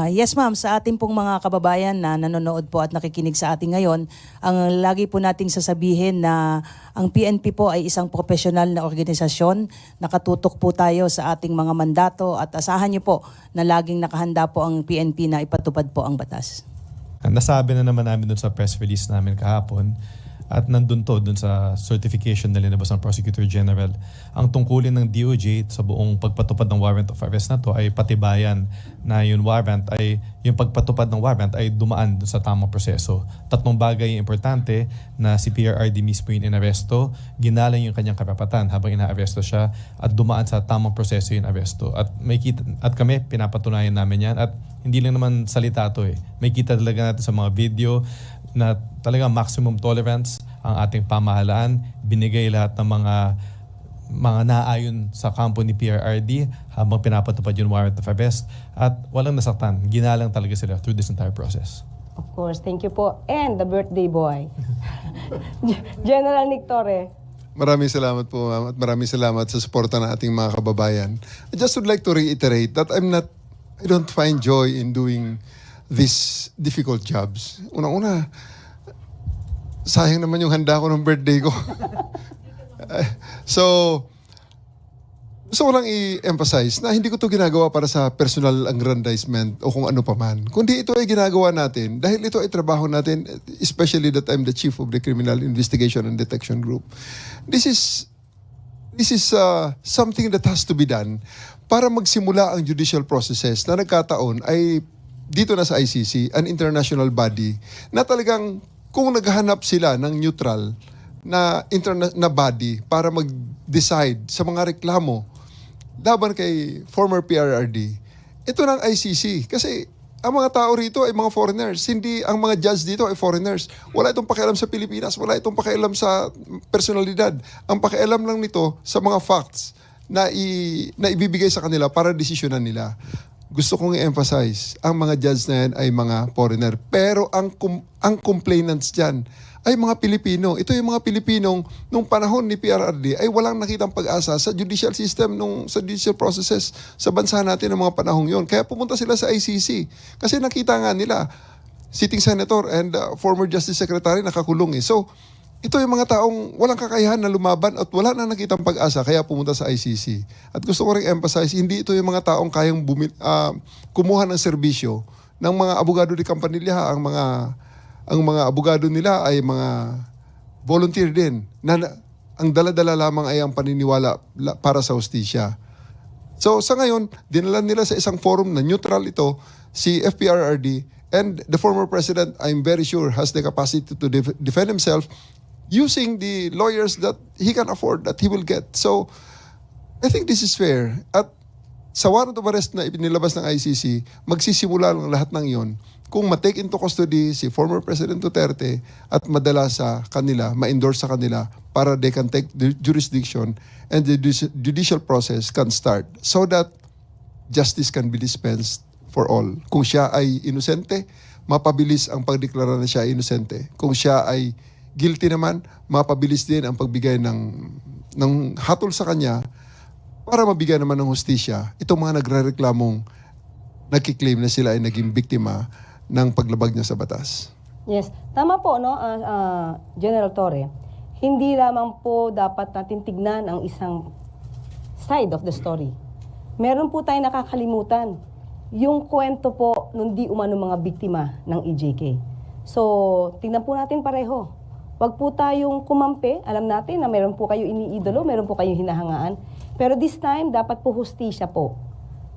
Yes ma'am, sa ating pong mga kababayan na nanonood po at nakikinig sa atin ngayon, ang lagi po nating sasabihin na ang PNP po ay isang profesional na organisasyon. Nakatutok po tayo sa ating mga mandato at asahan niyo po na laging nakahanda po ang PNP na ipatupad po ang batas. Nasabi na naman namin dun sa press release namin kahapon at nandun to dun sa certification na linabas ng Prosecutor General. Ang tungkulin ng DOJ sa buong pagpatupad ng warrant of arrest na to ay patibayan na yung pagpatupad ng warrant ay dumaan dun sa tamang proseso. Tatlong bagay importante na si PRRD mismo yung inaresto, ginalang yung kanyang karapatan habang inaaresto siya at dumaan sa tamang proseso yung aresto. At kami pinapatunayan namin yan at hindi lang naman salita to eh. May kita talaga natin sa mga video na talagang maximum tolerance ang ating pamahalaan. Binigay lahat ng mga naayon sa kampo ni PRRD habang pinapatupad yung warrant of arrest at walang nasaktan. Ginalang talaga sila through this entire process. Of course, thank you po. And the birthday boy, General Nick Torre. Maraming salamat po, ma'am, at maraming salamat sa suporta ng ating mga kababayan. I just would like to reiterate that I don't find joy in doing these difficult jobs. Una-una, sayang naman yung handa ko ng birthday ko. So, gusto ko lang i-emphasize na hindi ko ito ginagawa para sa personal aggrandizement o kung ano pa man. Kundi ito ay ginagawa natin dahil ito ay trabaho natin, especially that I'm the chief of the Criminal Investigation and Detection Group. This is something that has to be done para magsimula ang judicial processes na nagkataon ay dito na sa ICC, an international body, na talagang kung naghahanap sila ng neutral na body para mag-decide sa mga reklamo laban kay former PRRD, ito ng ICC. Kasi ang mga tao rito ay mga foreigners. Hindi ang mga judge dito ay foreigners. Wala itong pakialam sa Pilipinas. Wala itong pakialam sa personalidad. Ang pakialam lang nito sa mga facts na ibibigay sa kanila para desisyonan nila. Gusto kong i-emphasize, ang mga judge na yan ay mga foreigner. Pero ang complainants dyan ay mga Pilipino. Ito yung mga Pilipinong nung panahon ni PRRD ay walang nakitang pag-asa sa judicial system, sa judicial processes sa bansa natin ng mga panahong yon. Kaya pumunta sila sa ICC. Kasi nakita nga nila, sitting senator and former justice secretary nakakulong eh. So, ito yung mga taong walang kakayahan na lumaban at wala na nakitang pag-asa kaya pumunta sa ICC. At gusto ko rin emphasize, hindi ito yung mga taong kayang kumuha ng serbisyo ng mga abogado de Campanilla. Ang mga abogado nila ay mga volunteer din na ang dala-dala lamang ay ang paniniwala para sa hustisya. So sa ngayon, dinala nila sa isang forum na neutral ito, si FPRRD, and the former president, I'm very sure, has the capacity to defend himself using the lawyers that he can afford, that he will get. So, I think this is fair. At sa warrant of arrest na ipinilabas ng ICC, magsisimula lang lahat ng iyon kung ma-take into custody si former President Duterte at madala sa kanila, ma-endorse sa kanila para they can take the jurisdiction and the judicial process can start so that justice can be dispensed for all. Kung siya ay inosente, mapabilis ang pagdeklara na siya ay inosente. Kung siya ay guilty naman, mapabilis din ang pagbigay ng hatol sa kanya para mabigyan naman ng hustisya itong mga nagrereklamong nagkiklaim na sila ay naging biktima ng paglabag niya sa batas. Yes, tama po, no, General Torre. Hindi lamang po dapat natin tignan ang isang side of the story. Meron po tayong nakakalimutan. Yung kwento po nung di umano mga biktima ng EJK. So, tingnan po natin pareho. Huwag po tayong kumampi. Alam natin na meron po kayo iniidolo, meron po kayong hinahangaan. Pero this time, dapat po hustisya po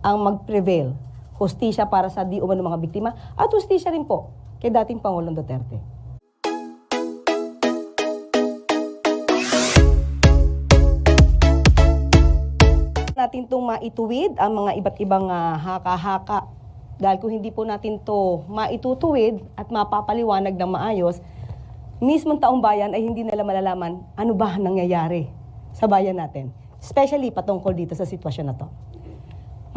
ang mag-prevail. Hustisya para sa di umano mga biktima at hustisya rin po kay dating Pangulong Duterte. Natin itong maituwid ang mga iba't ibang haka-haka. Dahil kung hindi po natin to maitutuwid at mapapaliwanag ng maayos, mismong taong bayan ay hindi nila malalaman ano ba nangyayari sa bayan natin. Especially patungkol dito sa sitwasyon na to.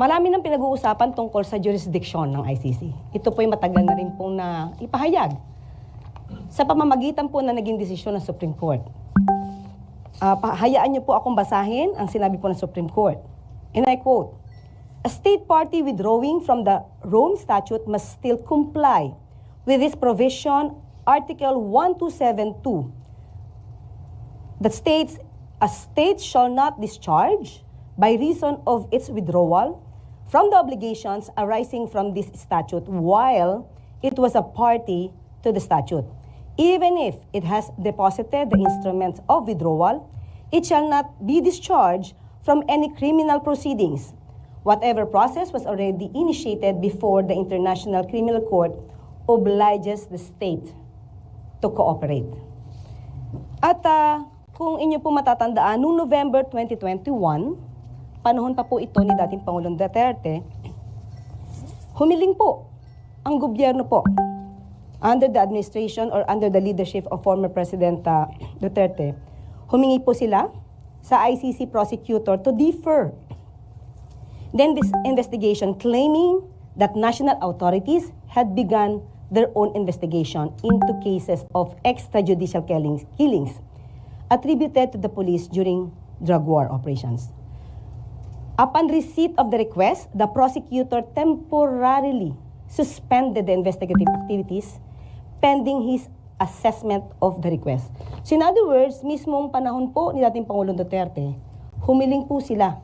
Marami nang pinag-uusapan tungkol sa jurisdiction ng ICC. Ito po ay matagal na rin pong na ipahayag sa pamamagitan po na naging desisyon ng Supreme Court. Hayaan niyo po akong basahin ang sinabi po ng Supreme Court. And I quote, A state party withdrawing from the Rome Statute must still comply with this provision, Article 1272, that states, a state shall not discharge by reason of its withdrawal from the obligations arising from this statute while it was a party to the statute. Even if it has deposited the instruments of withdrawal, it shall not be discharged from any criminal proceedings. Whatever process was already initiated before the International Criminal Court obliges the state to cooperate. At kung inyo po matatandaan, noong November 2021, panahon pa po ito ni dating Pangulong Duterte, humiling po ang gobyerno po under the administration or under the leadership of former President Duterte. Humingi po sila sa ICC prosecutor to defer then this investigation, claiming that national authorities had begun their own investigation into cases of extrajudicial killings attributed to the police during drug war operations. Upon receipt of the request, the prosecutor temporarily suspended the investigative activities pending his assessment of the request. So in other words, mismong panahon po ni dating Pangulong Duterte, humiling po sila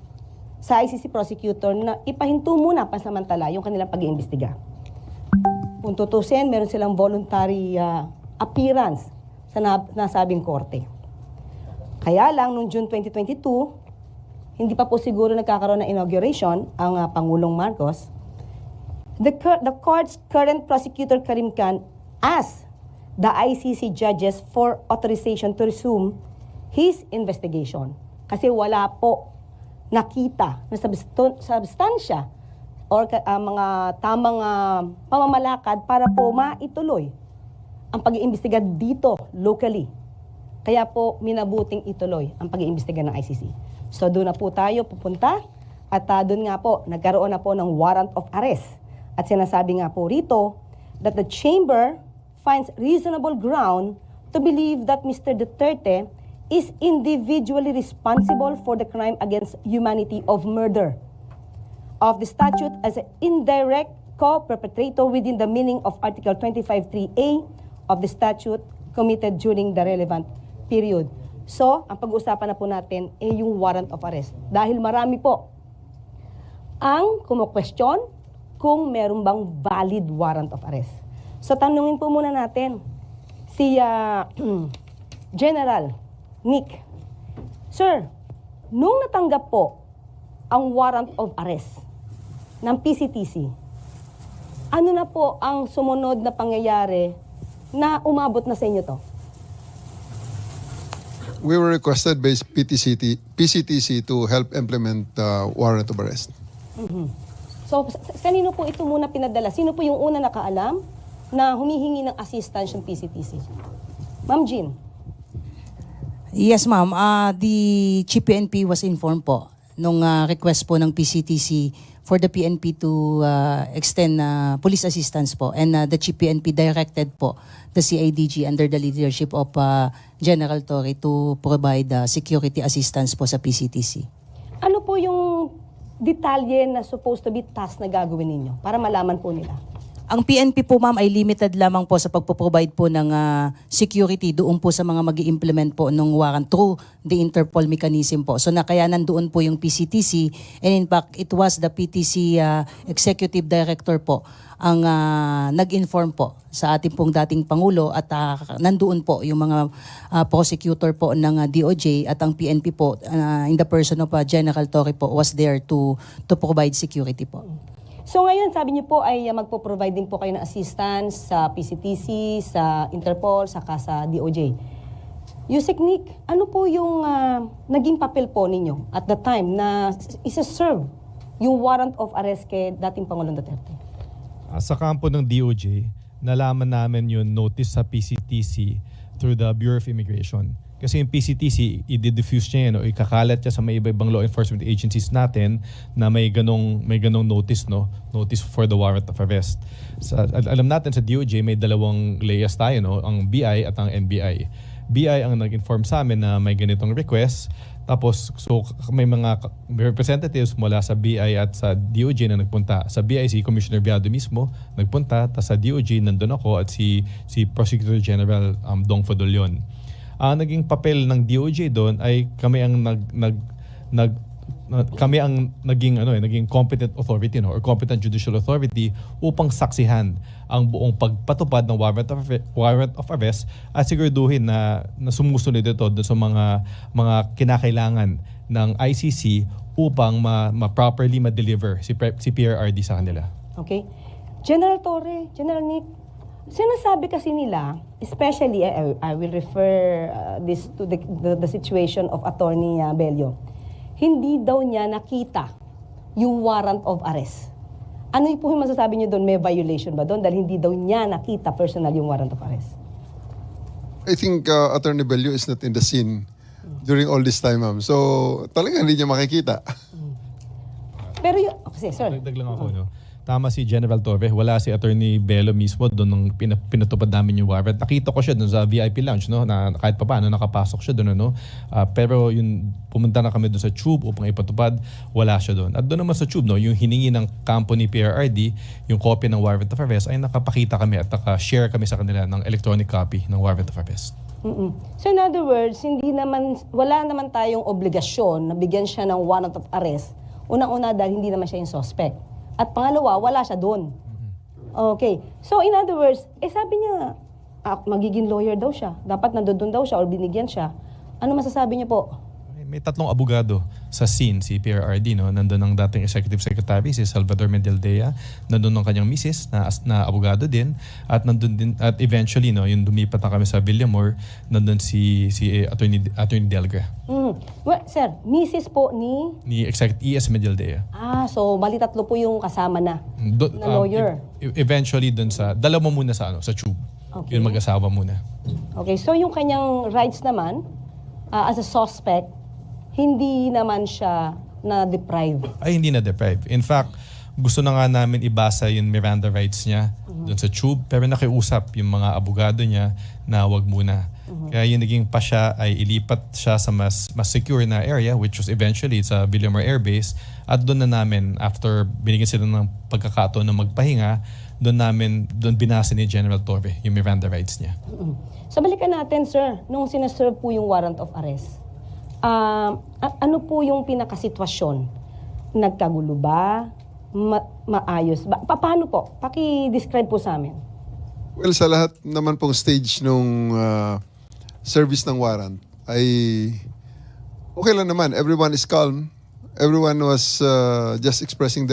sa ICC prosecutor na ipahinto muna pansamantala yung kanilang pag-iimbestiga. Kung tutusin, meron silang voluntary appearance sa nasabing korte. Kaya lang, noong June 2022, hindi pa po siguro nagkakaroon ng inauguration ang Pangulong Marcos. The court's current prosecutor Karim Khan asked the ICC judges for authorization to resume his investigation. Kasi wala po nakita na substansya or mga tamang pamamalakad para po maituloy ang pag-iimbestiga dito locally. Kaya po minabuting ituloy ang pag-iimbestiga ng ICC. So doon na po tayo pupunta at doon nga po nagkaroon na po ng warrant of arrest. At sinasabi nga po rito that the chamber finds reasonable ground to believe that Mr. Duterte is individually responsible for the crime against humanity of murder of the statute as an indirect co-perpetrator within the meaning of Article 25(3)(a) of the statute committed during the relevant period. So, ang pag-uusapan na po natin ay yung warrant of arrest. Dahil marami po ang kumu-question kung meron bang valid warrant of arrest. So, tanungin po muna natin si General Nick. Sir, nung natanggap po ang warrant of arrest ng PCTC, ano na po ang sumunod na pangyayari na umabot na sa inyo to? We were requested by PCTC to help implement the warrant of arrest. So, kanino po ito muna pinadala? Sino po yung una nakaalam na humihingi ng assistance yung PCTC? Ma'am Jean. Yes, ma'am. The PNP was informed po nung request po ng PCTC for the PNP to extend police assistance po. And the PNP directed po the CIDG under the leadership of General Torre to provide security assistance po sa PCTC. Ano po yung detalye na supposed to be task na gagawin ninyo para malaman po nila? Ang PNP po, ma'am, ay limited lamang po sa pagpo-provide po ng security doon po sa mga mag-i-implement po ng warrant through the Interpol mechanism po. So kaya nandoon po yung PCTC, and in fact, it was the PTC Executive Director po ang nag-inform po sa ating pong dating Pangulo at nandoon po yung mga prosecutor po ng DOJ at ang PNP po in the person of General Torre po was there to provide security po. So ngayon, sabi niyo po ay magpo-provide din po kayo ng assistance sa PCTC, sa Interpol, saka sa DOJ. Yusek Nick, ano po yung naging papel po ninyo at the time na isa-serve yung warrant of arrest kay dating Pangulong Duterte? Sa kampo ng DOJ, nalaman namin yung notice sa PCTC through the Bureau of Immigration. Kasi yung PCTC, i-diffuse niya yan o ikakalat niya sa may iba-ibang law enforcement agencies natin na may ganong notice, no? Notice for the warrant of arrest. Alam natin sa DOJ may dalawang layers tayo, no? Ang BI at ang NBI. BI ang nag-inform sa amin na may ganitong request Tapos, so may mga representatives mula sa BI at sa DOJ na nagpunta. Sa BI, si Commissioner Biado mismo nagpunta. Tapos sa DOJ, nandun ako at si Prosecutor General Dong Fodolion. Ang naging papel ng DOJ doon ay kami ang naging competent authority or competent judicial authority upang saksihan ang buong pagpatupad ng warrant of arrest at siguraduhin na sumusunod ito doon sa mga kinakailangan ng ICC upang ma-properly ma-deliver si PRRD sa kanila. Okay? General Torre, General Nick, sinasabi kasi nila, especially, I will refer this to the situation of Attorney Bello. Hindi daw niya nakita yung warrant of arrest. Ano po yung masasabi niyo doon? May violation ba doon? Dahil hindi daw niya nakita personal yung warrant of arrest. I think Attorney Bello is not in the scene during all this time, ma'am. So, talagang hindi niya makikita. Pero yung... Kasi, sir. Dagdag lang ako, no? Tama si General Torre, wala si Attorney Bello mismo doon nung pinatupad namin yung warrant. Nakita ko siya doon sa VIP lounge, no, na kahit pa paano nakapasok siya doon, no. Pero yun, pumunta na kami doon sa tube upang ipatupad, wala siya doon. At doon naman sa tube, no, yung hiningi ng kampo ni PRRD, yung copy ng warrant of arrest, ay nakapakita kami at naka-share kami sa kanila ng electronic copy ng warrant of arrest. So in other words, wala naman tayong obligasyon na bigyan siya ng warrant of arrest. Unang-una dahil hindi naman siya yung suspect. At pangalawa, wala siya doon. Okay. So in other words, sabi niya, magiging lawyer daw siya. Dapat nandoon daw siya or binigyan siya. Ano masasabi niyo po? May 3 abogado sa scene, si PRRD, no? Nandun ang dating Executive Secretary, si Salvador Medialdea, nandun ang kanyang misis na abogado din, at nandun din, at eventually, no, yung lumipat na kami sa Villamor, nandun si Attorney Delga. Well, sir, misis po Ni Executive ES Medialdea. so bali 3 po yung kasama na lawyer. Eventually, dun sa, dalawa muna sa tube. Okay. Yung mag-asawa muna. Okay, so yung kanyang rights naman, as a suspect, hindi naman siya na-deprive. Ay, hindi na-deprive. In fact, gusto na nga namin ibasa yung Miranda rights niya doon sa tube, pero nakiusap yung mga abogado niya na wag muna. Kaya yung naging pa siya ay ilipat siya sa mas secure na area, which was eventually sa Villamor Air Base. At doon na namin, after binigyan sila ng pagkakataon na magpahinga, doon binasa ni General Torre yung Miranda rights niya. So balikan natin, sir, nung sinaserve po yung warrant of arrest. Ano po yung pinakasitwasyon? Nagkagulo ba? Maayos ba? Paano po? Paki-describe po sa amin. Well, sa lahat naman pong stage nung service ng warrant ay okay lang naman. Everyone is calm. Everyone was just expressing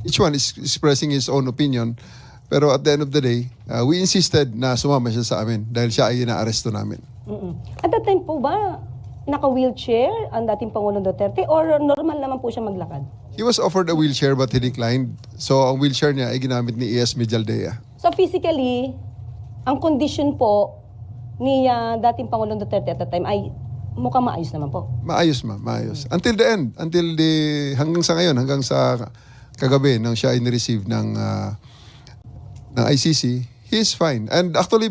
each one is expressing his own opinion. Pero at the end of the day, we insisted na sumama siya sa amin dahil siya ay ina-aresto namin. At that time po ba, naka-wheelchair ang dating Pangulong Duterte or normal naman po siya maglakad? He was offered a wheelchair but he declined. So ang wheelchair niya ay ginamit ni ES Medialdea. So physically, ang condition po ni dating Pangulong Duterte at that time ay mukhang maayos naman po. Maayos, ma'am. Maayos. Until the end. Hanggang sa ngayon, hanggang sa kagabi nang siya ay ni-receive ng ICC, he is fine. And actually,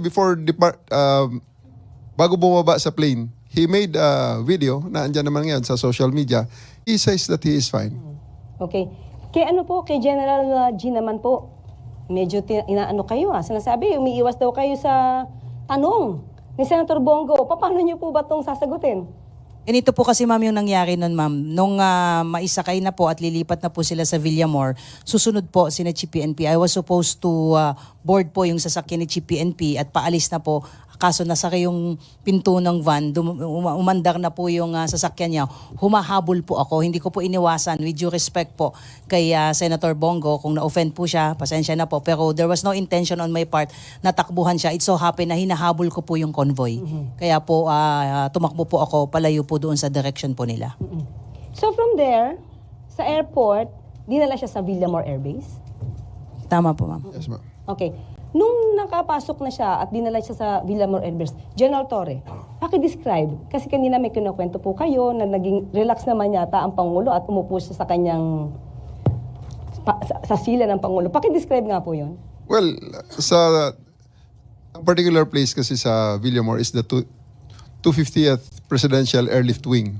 bago bumaba sa plane, he made a video na andyan naman ngayon sa social media. He says that he is fine. Okay. Kay General G naman po, medyo inaano kayo Sinasabi, umiiwas daw kayo sa tanong ni Senator Bongo. Paano niyo po ba itong sasagutin? Ganito po kasi ma'am yung nangyari nun ma'am. Nung maisakay na po at lilipat na po sila sa Villamor, susunod po si Chief PNP. I was supposed to board po yung sasakyan ni Chief PNP at paalis na po. Kaso nasakay yung pinto ng van, umandar na po yung sasakyan niya. Humahabol po ako. Hindi ko po iniwasan with due respect po kay Senator Bongo. Kung na-offend po siya, pasensya na po. Pero there was no intention on my part na takbuhan siya. It so happened na hinahabol ko po yung convoy. Kaya po tumakbo po ako palayo po doon sa direction po nila. So from there, sa airport, dinala siya sa Villamor Air Base? Tama po ma'am. Yes, ma'am. Okay. Nung nakapasok na siya at dinala siya sa Villamor Air Base, General Torre, paki-describe. Kasi kanina may kinukwento po kayo na naging relax naman yata ang Pangulo at umupo siya sa kanyang sa sila ng Pangulo. Paki-describe nga po yun. Well, ang particular place kasi sa Villamor is the 250th Presidential Airlift Wing.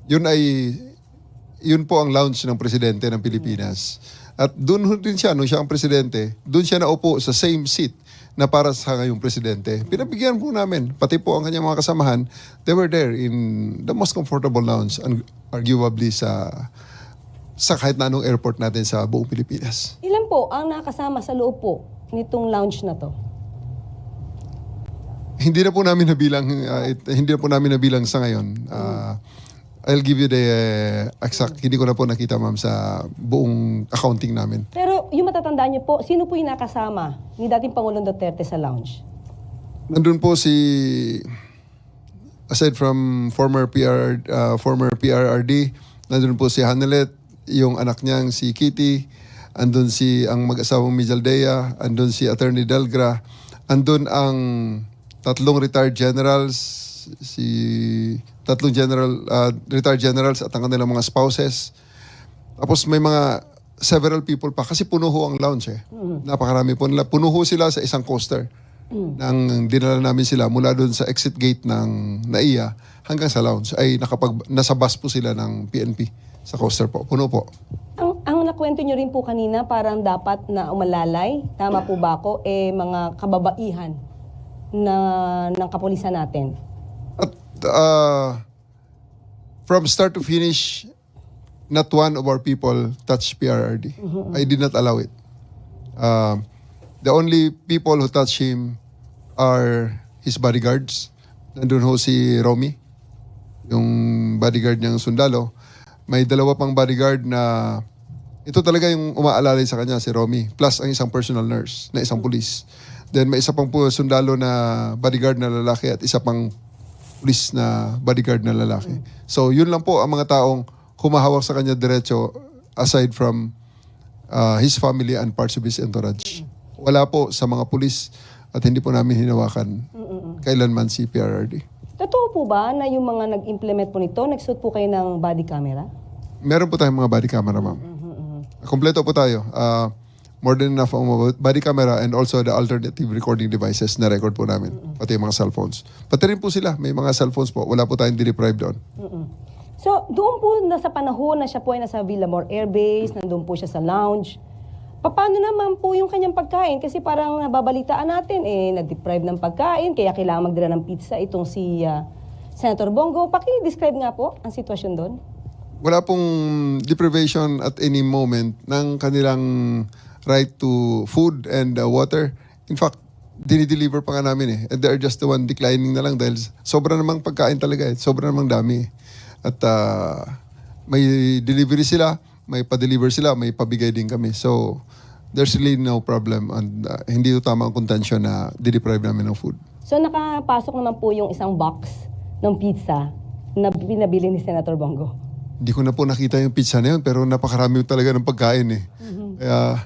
yun po ang lounge ng presidente ng Pilipinas. At doon din siya, nung siya ang presidente, doon siya naupo sa same seat na para sa ngayong presidente. Pinabigyan po namin, pati po ang kanyang mga kasamahan, they were there in the most comfortable lounge, arguably sa kahit na anong airport natin sa buong Pilipinas. Ilan po ang nakasama sa loob po nitong lounge na to? Hindi na po namin nabilang sa ngayon. I'll give you the exact, hindi ko na po nakita ma'am sa buong accounting namin. Pero yung matatandaan niyo po, sino po yung nakasama ni dating Pangulong Duterte sa lounge? Nandun po aside from former PRRD, nandun po si Hanelet, yung anak niyang si Kitty, andun ang mag-asawang Mijaldea, andun si Attorney Delgra, andun ang tatlong retired generals, retired generals at ang kanilang mga spouses. Tapos may several people pa kasi puno ho ang lounge eh. Napakarami po nila. Puno ho sila sa isang coaster. Nang dinala namin sila mula doon sa exit gate ng NAIA hanggang sa lounge ay nasa bus po sila ng PNP sa coaster po. Puno po. Ang nakwento niyo rin po kanina, parang dapat na umalalay, tama po ba ako, mga kababaihan ng kapulisan natin. At from start to finish, not one of our people touched PRRD. I did not allow it. The only people who touched him are his bodyguards. Nandun ho si Romy, yung bodyguard niyang sundalo. May dalawa pang bodyguard na ito talaga yung umaalalay sa kanya, si Romy. Plus ang isang personal nurse na isang pulis. Then may isa pang sundalo na bodyguard na lalaki at isa pang pulis na bodyguard na lalaki. So yun lang po ang mga taong humahawak sa kanya diretso aside from his family and parts of his entourage. Wala po sa mga pulis at hindi po namin hinawakan kailanman si PRRD. Totoo po ba na yung mga nag-implement po nito, nagsuot po kayo ng body camera? Meron po tayong mga body camera, ma'am. Kompleto po tayo. More than enough ang mga body camera and also the alternative recording devices na record po namin. Pati yung mga cellphones. Pati rin po sila, may mga cellphones po. Wala po tayong deprived doon. So, doon po sa panahon na siya po ay nasa Villamor Air Base, nandun po siya sa lounge, paano naman po yung kanyang pagkain? Kasi parang nababalitaan natin, nag-deprive ng pagkain, kaya kailangan magdala ng pizza itong si Senator Bongo. Paki-describe nga po ang sitwasyon doon. Wala pong deprivation at any moment ng kanilang right to food and water. In fact, dinideliver pa nga namin eh. And they're just the one declining na lang dahil sobra namang pagkain talaga eh. Sobra namang dami. At may delivery sila, may pa-deliver sila, may pabigay din kami. So, there's really no problem. And hindi ito tama ang contention na dideprive namin ng food. So, nakapasok naman po yung isang box ng pizza na pinabili ni Senator Bongo. Hindi ko na po nakita yung pizza na yun, pero napakarami talaga ng pagkain eh. Kaya,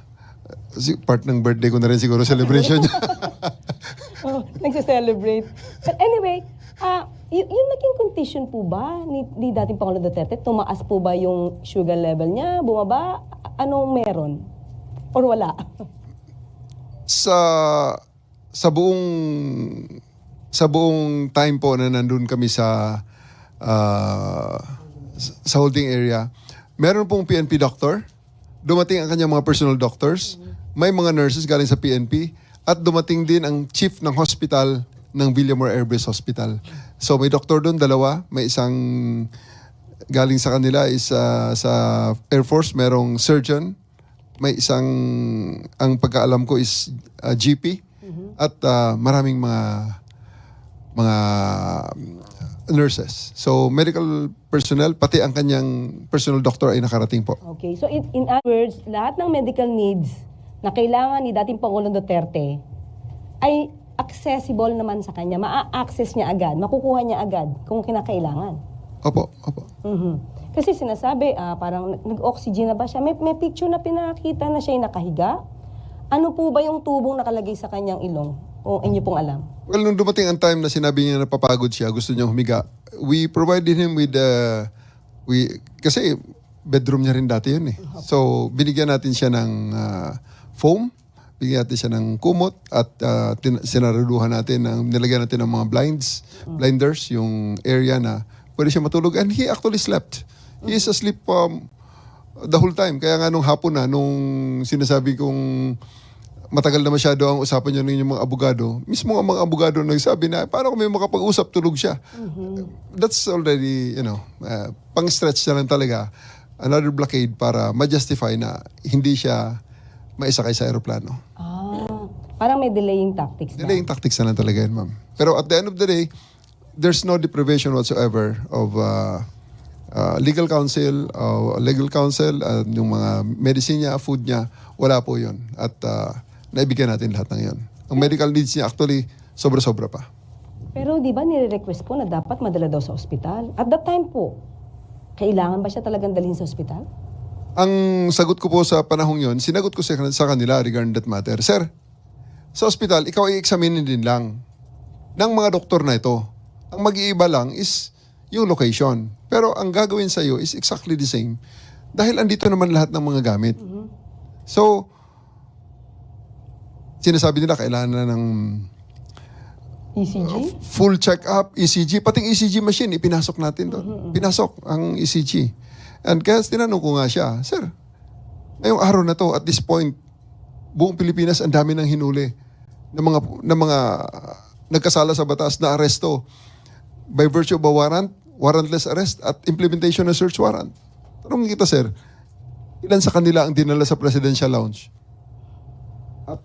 part ng birthday ko na rin siguro celebration niya. Nagse-celebrate. But anyway, yung naging condition po ba ni dating Pangulong Duterte? Tumaas po ba yung sugar level niya? Bumaba? Anong meron? Or wala? Sa buong time po na nandun kami sa holding area, meron pong PNP doctor, dumating ang kanyang mga personal doctors, may mga nurses galing sa PNP, at dumating din ang chief ng hospital ng Villamor Air Base Hospital. So may doktor doon, dalawa, may isang galing sa kanila is sa Air Force, merong surgeon, may isang, ang pagkaalam ko is GP, at maraming mga nurses. So medical personnel, pati ang kanyang personal doctor ay nakarating po. Okay. So in other words, lahat ng medical needs na kailangan ni dating Pangulong Duterte ay accessible naman sa kanya. Ma-access niya agad, makukuha niya agad kung kinakailangan. Opo. Kasi sinasabi, parang nag-oxygen na ba siya? May picture na pinakita na siya yung nakahiga. Ano po ba yung tubong nakalagay sa kanyang ilong? O inyo pong alam? Well, nung dumating ang time na sinabi niya napapagod siya, gusto niya humiga, we provided him with kasi bedroom niya rin dati yun eh. So, binigyan natin siya ng foam, bigyan natin siya ng kumot, at sinaraduhan natin, nilagyan natin ng mga blinders, yung area na pwede siya matulog. And he actually slept. He is asleep the whole time. Kaya nga nung hapon na, nung sinasabi kong matagal na masyado ang usapan niyo ng inyong mga abogado, mismo ang mga abogado nagsabi na, paano kami makapag-usap, tulog siya. That's already, pang-stretch na lang talaga. Another blockade para ma-justify na hindi siya maisakay sa aeroplano. Parang may delaying tactics na. Delaying tactics na lang talaga yun, ma'am. Pero at the end of the day, there's no deprivation whatsoever of legal counsel, yung mga medicine niya, food niya, wala po yun. At naibigyan natin lahat ng yun. Ang medical needs niya actually, sobra-sobra pa. Pero di ba nire-request po na dapat madala daw sa ospital? At that time po, kailangan ba siya talagang dalhin sa ospital? Ang sagot ko po sa panahong yun, sinagot ko sa kanila regarding that matter, Sir, sa ospital, ikaw i-examine din lang ng mga doktor na ito. Ang mag-iiba lang is yung location. Pero ang gagawin sa iyo is exactly the same dahil andito naman lahat ng mga gamit. So, sinasabi nila kailangan na ng ECG? full check-up, ECG, pating ECG machine, ipinasok natin doon. Pinasok ang ECG. And kaya tinanong ko nga siya, Sir, ngayong araw na to, at this point, buong Pilipinas, ang dami ng hinuli ng mga nagkasala sa batas na aresto by virtue of a warrant, warrantless arrest, at implementation ng search warrant. Tanong kita, Sir, ilan sa kanila ang dinala sa presidential lounge? At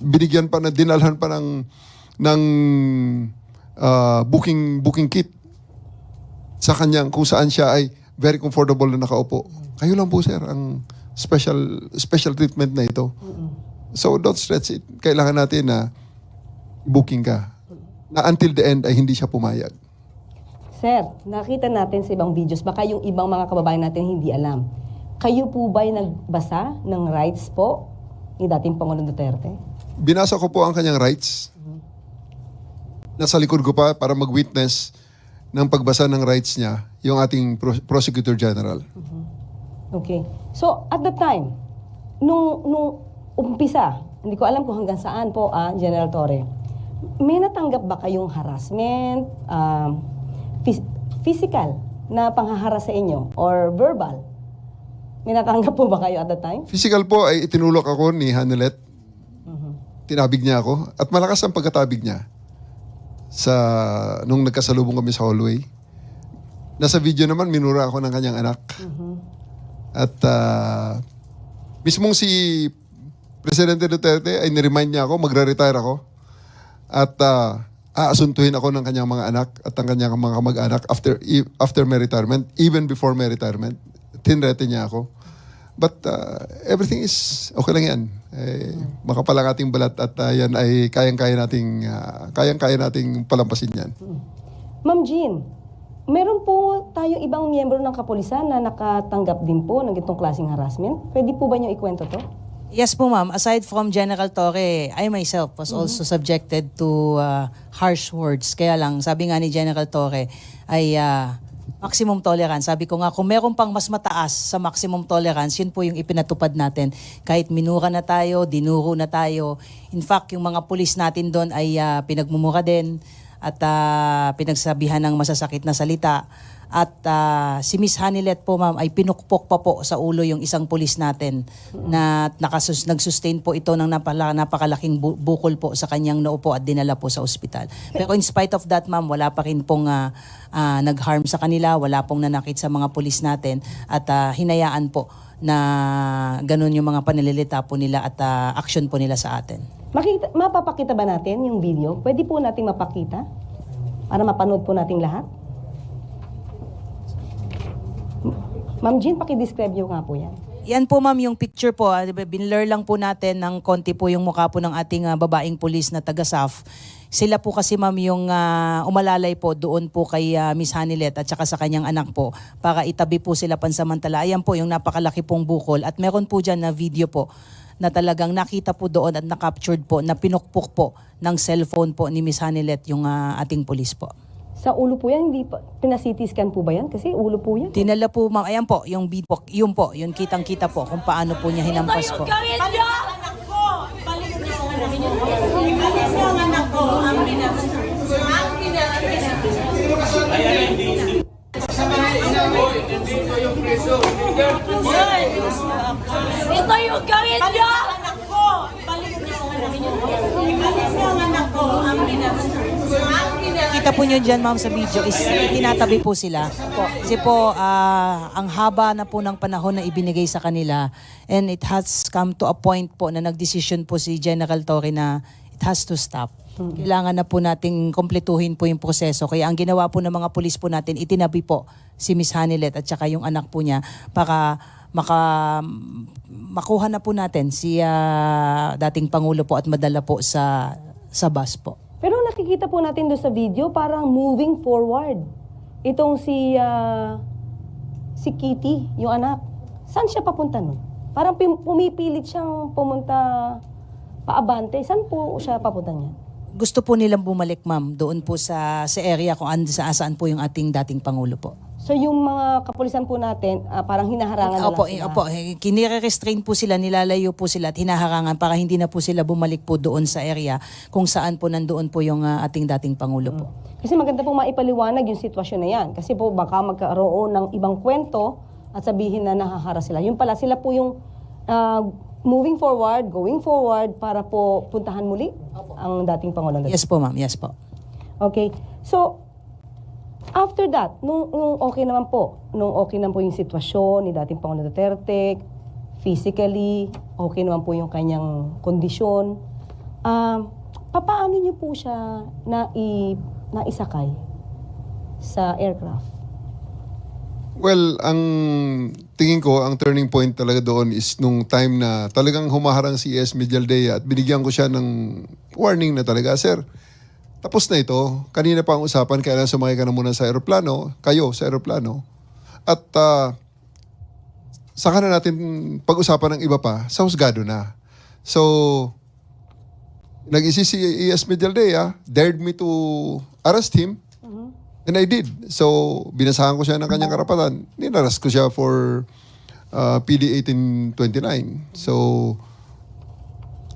binigyan pa na, dinalhan pa ng booking kit sa kanyang kung saan siya ay very comfortable na nakaupo. Kayo lang po, sir, ang special treatment na ito. So don't stretch it. Kailangan natin na booking ka. Na until the end ay hindi siya pumayag. Sir, nakita natin sa ibang videos, baka yung ibang mga kababayan natin hindi alam. Kayo po ba'y nagbasa ng rights po ni dating Pangulong Duterte? Binasa ko po ang kanyang rights. Nasa likod ko pa para mag-witness ng pagbasa ng rights niya, yung ating Prosecutor General. Okay. So, at the time, nung umpisa, hindi ko alam kung hanggang saan po, General Torre, may natanggap ba kayong harassment, physical na panghaharas sa inyo, or verbal? May natanggap po ba kayo at the time? Physical po ay itinulok ako ni Hanelet. Tinabig niya ako. At malakas ang pagkatabig niya nung nagkasalubong kami sa hallway. Nasa video naman, minura ako ng kanyang anak. At mismong si Presidente Duterte ay niremind niya ako, magre-retire ako. At aasuntuhin ako ng kanyang mga anak at ang kanyang mga kamag-anak after my retirement, even before my retirement. Tinrete niya ako. But everything is okay lang yan. Makapal ang ating balat at yan ay kayang-kaya nating palampasin yan. Ma'am Jean, meron po tayong ibang miyembro ng kapulisan na nakatanggap din po ng itong klaseng harassment. Pwede po ba niyo ikwento to? Yes po ma'am, aside from General Torre, I myself was also subjected to harsh words. Kaya lang, sabi nga ni General Torre ay maximum tolerance. Sabi ko nga, kung meron pang mas mataas sa maximum tolerance, yun po yung ipinatupad natin. Kahit minura na tayo, dinuro na tayo. In fact, yung mga pulis natin doon ay pinagmumura din at pinagsabihan ng masasakit na salita. At si Miss Hanelet po ma'am ay pinukpok pa po sa ulo yung isang pulis natin na nag-sustain po ito ng napakalaking bukol po sa kanyang noo po at dinala po sa ospital. Pero in spite of that ma'am, wala pa rin pong nag-harm sa kanila, wala pong nanakit sa mga pulis natin at hinayaan po na ganun yung mga pananalita po nila at action po nila sa atin. Mapapakita ba natin yung video? Pwede po nating mapakita para mapanood po nating lahat? Ma'am Jean, paki-describe niyo nga po yan. Yan po ma'am yung picture po. Binlur lang po natin ng konti po yung mukha po ng ating babaeng pulis na taga-SAF. Sila po kasi ma'am yung umalalay po doon po kay Miss Hanelet at saka sa kanyang anak po para itabi po sila pansamantala. Ayan po yung napakalaki pong bukol at meron po dyan na video po na talagang nakita po doon at na-captured po na pinukpok po ng cellphone po ni Miss Hanelet yung ating pulis po. Sa ulo po yan, hindi pa, pina-CT scan po ba yan? Kasi ulo po yan. Dinala po ma'am, ayan po, yung video po, yun kitang-kita po kung paano po niya hinampas po. makikita po nyo dyan, ma'am, sa video is tinatabi po sila. Kasi po, ang haba na po ng panahon na ibinigay sa kanila, and it has come to a point po na nagdesisyon po si General Torre na it has to stop. Kailangan na po nating kompletuhin po yung proseso. Kaya ang ginawa po ng mga pulis po natin, itinabi po si Miss Hanilet at saka yung anak po niya para makuha na po natin si dating Pangulo po at madala po sa bus po. Pero nakikita po natin doon sa video, parang moving forward. Itong si Kitty, yung anak. Saan siya papunta nun? Parang pumipilit siyang pumunta paabante. Saan po siya papunta niya? Gusto po nilang bumalik, ma'am, doon po sa area kung saan po yung ating dating Pangulo po. So yung mga kapulisan po natin, parang hinaharangan na lang sila. Opo, kinire-restrain po sila, nilalayo po sila at hinaharangan para hindi na po sila bumalik po doon sa area kung saan po nandoon po yung ating dating Pangulo po. Kasi maganda po maipaliwanag yung sitwasyon na yan. Kasi po baka magkaroon ng ibang kwento at sabihin na nahahara sila. Yung pala, sila po yung moving forward, going forward para po puntahan muli ang dating Pangulong Duterte. Yes po, ma'am. Yes po. Okay. So, after that, nung okay naman po, yung sitwasyon ni dating Pangulong Duterte, physically, okay naman po yung kanyang kondisyon, papaano niyo po siya naisakay sa aircraft? Well, ang tingin ko, ang turning point talaga doon is nung time na talagang humaharang si ES Medialdea at binigyan ko siya ng warning na talaga, sir, tapos na ito. Kanina pa ang usapan, kailangan sumakay ka na muna sa aeroplano, kayo sa aeroplano. At saka na natin pag-usapan ng iba pa, sa husgado na. So, nag-isip si ES Medialdea, dared me to arrest him, and I did. So, binasahan ko siya ng kanyang karapatan. Ninaras ko siya for PD 1829. So,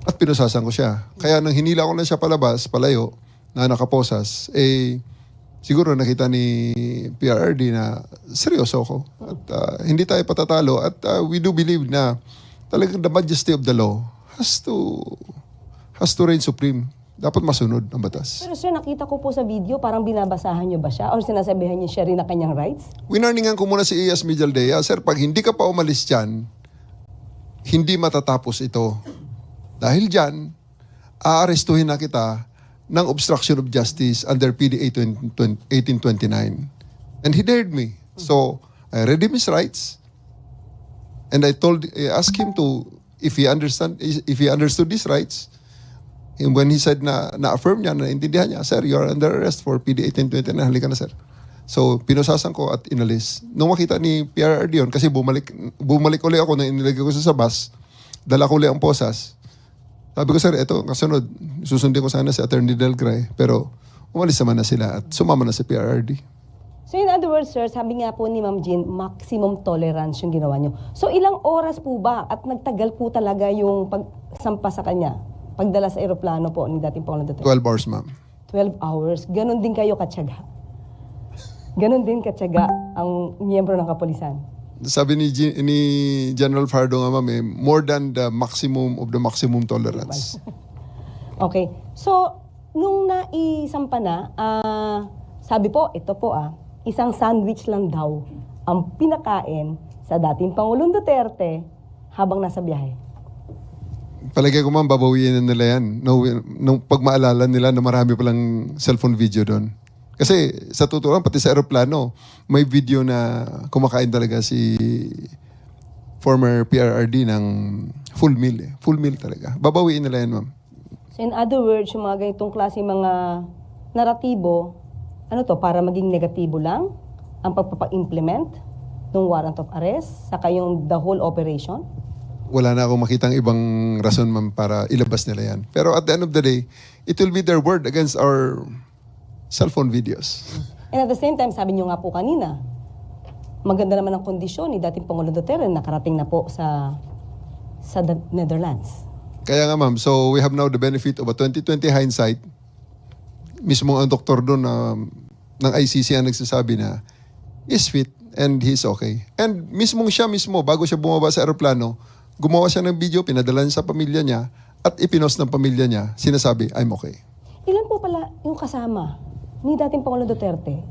at pinusasan ko siya. Kaya nang hinila ko na siya palabas, palayo, na nakaposas, siguro nakita ni PRRD na seryoso ako. At hindi tayo patatalo. At we do believe na talagang the majesty of the law has to reign supreme. Dapat masunod ang batas. Pero sir, nakita ko po sa video, parang binabasahan niyo ba siya? Or sinasabihan niyo siya rin na kanyang rights? Winarningan ko muna si ES Medialdea, sir, pag hindi ka pa umalis dyan, hindi matatapos ito. Dahil dyan, aarestuhin na kita ng obstruction of justice under PD 1829. And he dared me. So, I read him his rights. And I asked him to, if he understood his rights. And when he said na-affirm niya, naintindihan niya, sir, you are under arrest for PD 1829. Halika na, sir. So, pinusasan ko at inalis. Nung makita ni PRRD yun, kasi bumalik ulit ako na inilagay ko sa bus, dala ko ulit ang posas. Sabi ko, sir, ito, kasunod, susundin ko sana si Attorney Del Gray, pero umalis naman na sila at sumama na si PRRD. So in other words, sir, sabi nga po ni Ma'am Jean, maximum tolerance yung ginawa niyo. So ilang oras po ba at nagtagal po talaga yung pagsampa sa kanya? Pagdala sa aeroplano po ni dating Pangulong Duterte? 12 hours, ma'am. 12 hours. Ganon din kayo katsaga. Ganon din katsaga ang miyembro ng kapulisan. Sabi ni General Fardo nga, ma'am, more than the maximum of the maximum tolerance. Okay. So, nung naisampa na, sabi po, ito po isang sandwich lang daw ang pinakain sa dating Pangulong Duterte habang nasa biyahe. Palagay ko, ma'am, babawiin na nila yan. Nung pag maalala nila na marami palang cellphone video doon. Kasi sa totoo lang, pati sa aeroplano, may video na kumakain talaga si former PRRD ng full meal. Full meal talaga. Babawiin nila yan, ma'am. So in other words, yung mga ganitong klase mga naratibo, para maging negatibo lang ang pagpapa-implement ng warrant of arrest, saka yung the whole operation? Wala na akong makitang ibang rason, ma'am, para ilabas nila yan. Pero at the end of the day, it will be their word against our cellphone videos. And at the same time, sabi niyo nga po kanina, maganda naman ang kondisyon ni dating Pangulong Duterte, nakarating na po sa Netherlands. Kaya nga, ma'am, so we have now the benefit of a 2020 hindsight. Mismo ang doktor doon ng ICC ang nagsasabi na is fit and he's okay. And siya mismo, bago siya bumaba sa aeroplano, gumawa siya ng video, pinadala niya sa pamilya niya, at ipinost ng pamilya niya, sinasabi, I'm okay. Ilan po pala yung kasama ni dating Pangulong Duterte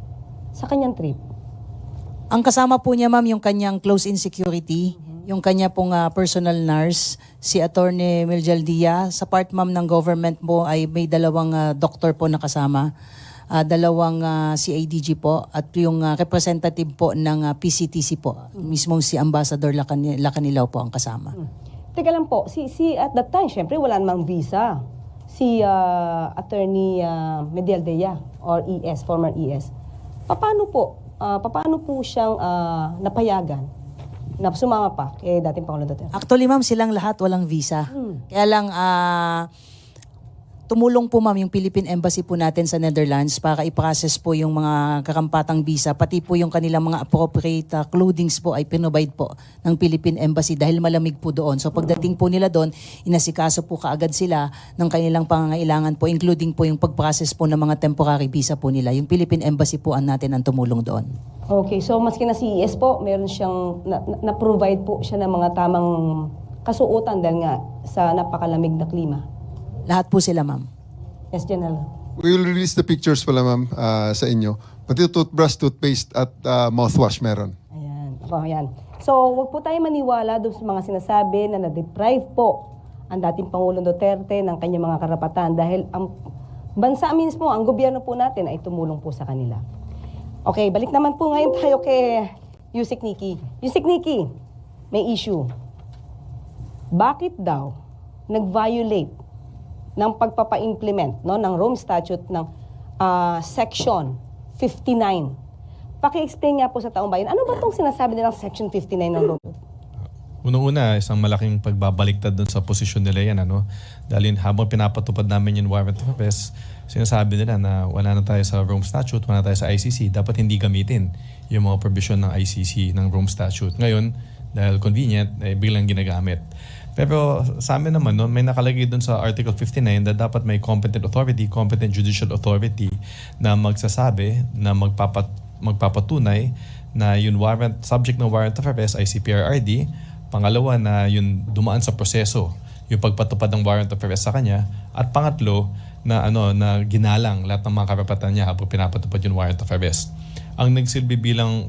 sa kanyang trip? Ang kasama po niya, ma'am, yung kanyang close-in security, yung kanya pong personal nurse, si Attorney Miljaldia. Sa part, ma'am, ng government mo ay may dalawang doktor po na kasama, dalawang CADG po, at yung representative po ng PCTC po, mismong si Ambassador Lacanilaw po ang kasama. Teka lang po, si at that time, syempre wala namang visa. Si Attorney Medialdea or ES, former ES. Paano po siyang napayagan na sumama pa kay dating Pangulong Duterte? Actually, ma'am, silang lahat walang visa. Kaya lang, tumulong po, ma'am, yung Philippine Embassy po natin sa Netherlands para i-process po yung mga karampatang visa, pati po yung kanilang mga appropriate clothings po ay pinobide po ng Philippine Embassy dahil malamig po doon. So pagdating po nila doon, inasikaso po kaagad sila ng kanilang pangangailangan po, including po yung pag-process po ng mga temporary visa po nila. Yung Philippine Embassy po ang natin ang tumulong doon. Okay, so maski na si ES po, meron siyang na-provide po siya ng mga tamang kasuotan dahil nga sa napakalamig na klima. Lahat po sila, ma'am. Yes, General. We will release the pictures pala, ma'am, sa inyo. Pati toothbrush, toothpaste, at mouthwash meron. Ayan. Ayan. So, wag po tayo maniwala doon sa mga sinasabi na na-deprive po ang dating Pangulong Duterte ng kanyang mga karapatan dahil ang bansa mismo, ang gobyerno po natin ay tumulong po sa kanila. Okay, balik naman po ngayon tayo kay Yusek Nikki. Yusek Nikki, may issue. Bakit daw nag-violate ng pagpapa-implement ng Rome Statute ng Section 59? Paki-explain nga po sa taong bayan, ano ba itong sinasabi nilang Section 59 ng Rome? Unang-una, isang malaking pagbabaliktad dun sa posisyon nila yan. Dahil habang pinapatupad namin yung warrant of arrest, sinasabi nila na wala na tayo sa Rome Statute, wala na tayo sa ICC, dapat hindi gamitin yung mga provision ng ICC ng Rome Statute. Ngayon, dahil convenient, biglang ginagamit. Pero sa amin naman, may nakalagay dun sa Article 59 na dapat may competent authority, competent judicial authority na magsasabi, na magpapatunay na yung warrant, subject ng warrant of arrest ay si PRRD. Pangalawa, na yung dumaan sa proseso, yung pagpatupad ng warrant of arrest sa kanya. At pangatlo, na na ginalang lahat ng mga karapatan niya habang pinapatupad yung warrant of arrest. Ang nagsilbi bilang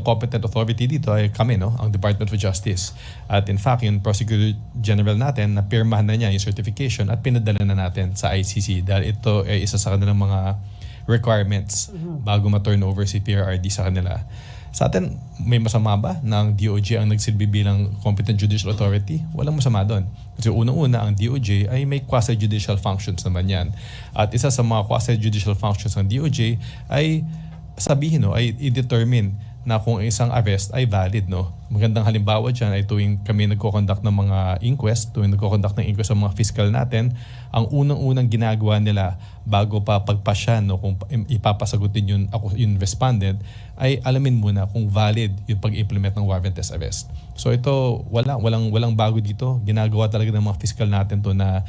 competent authority dito ay kami, ang Department of Justice. At in fact, yung Prosecutor General natin, napirmahan na niya yung certification at pinadala na natin sa ICC dahil ito ay isa sa kanilang mga requirements bago ma-turn over si PRRD sa kanila. Sa atin, may masama ba na ang DOJ ang nagsilbi bilang competent judicial authority? Walang masama doon. Kasi unang-una, ang DOJ ay may quasi-judicial functions naman yan. At isa sa mga quasi-judicial functions ng DOJ ay sabihin, ay i-determine na kung isang arrest ay valid. Magandang halimbawa dyan ay tuwing kami nagko-conduct ng mga inquest, tuwing nagko-conduct ng inquest sa mga fiscal natin, ang unang-unang ginagawa nila bago pa pagpasya kung ipapasagutin yung respondent, ay alamin muna kung valid yung pag-implement ng warrantless arrest. So ito, walang bago dito. Ginagawa talaga ng mga fiscal natin to na